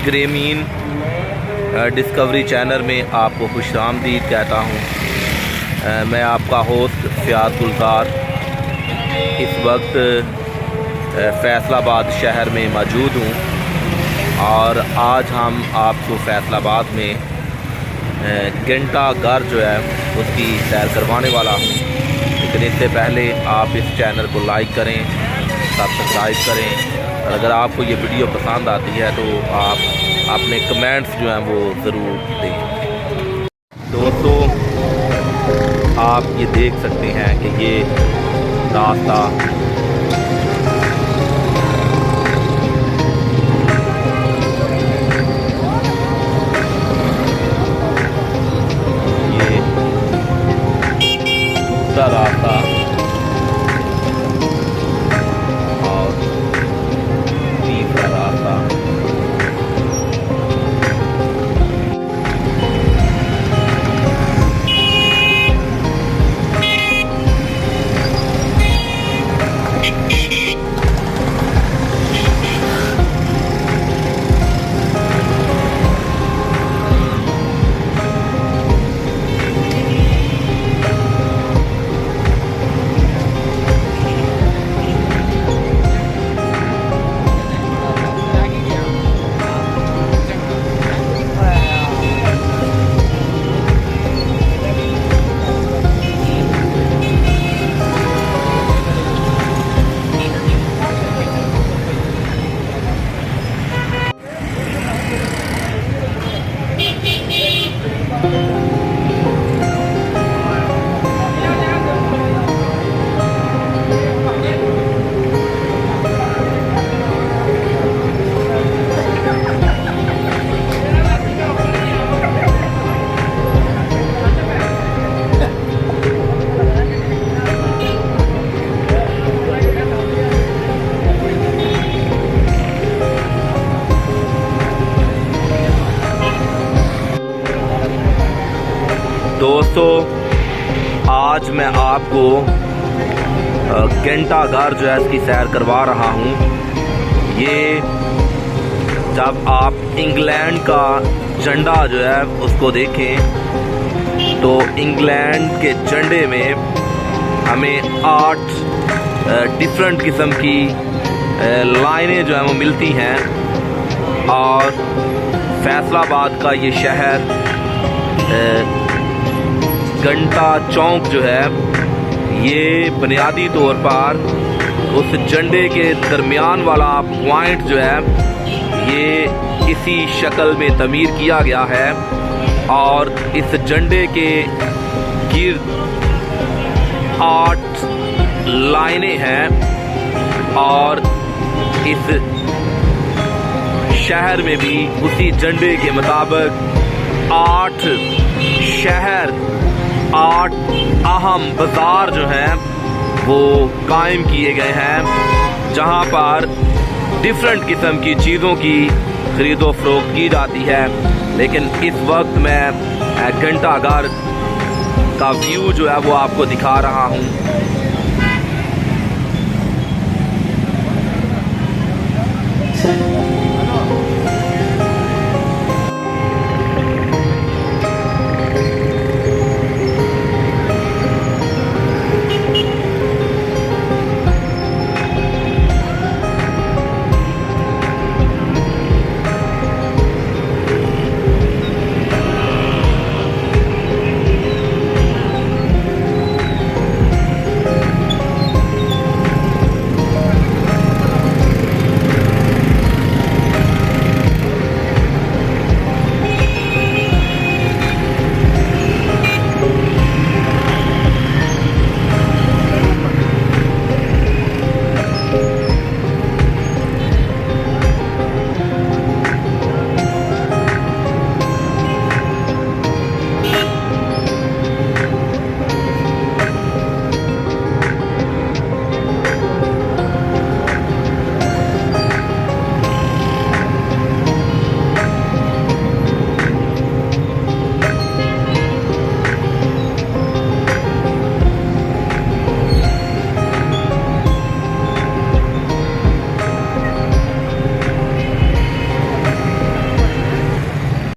ग्रेमीन discovery channel में आपको खुशामदीद कहता हूँ। मैं आपका होस्ट फ़ियाज़ गुलज़ार इस वक्त फ़ैसलाबाद शहर में मौजूद हूँ और आज हम आपको फ़ैसलाबाद में घंटा घर जो है उसकी सैर करवाने वाला हूँ। लेकिन इससे पहले आप इस चैनल को लाइक करें, सब्सक्राइब करें और अगर आपको ये वीडियो पसंद आती है तो आप अपने कमेंट्स जो हैं वो ज़रूर दें। दोस्तों, आप ये देख सकते हैं कि ये रास्ता रास्ता और तीसरा रास्ता। दोस्तों, आज मैं आपको घंटा घर जो है इसकी सैर करवा रहा हूँ। ये जब आप इंग्लैंड का झंडा जो है उसको देखें तो इंग्लैंड के झंडे में हमें 8 डिफरेंट किस्म की लाइनें जो हैं वो मिलती हैं और फैसलाबाद का ये शहर घंटा चौक जो है ये बुनियादी तौर पर उस झंडे के दरमियान वाला पॉइंट जो है ये इसी शक्ल में तमीर किया गया है और इस झंडे के गिर्द 8 लाइनें हैं और इस शहर में भी उसी झंडे के मुताबिक 8 शहर 8 अहम बाज़ार जो हैं वो कायम किए गए हैं जहां पर डिफरेंट किस्म की चीज़ों की खरीदो फरोख्त की जाती है। लेकिन इस वक्त मैं घंटा घर का व्यू जो है वो आपको दिखा रहा हूं।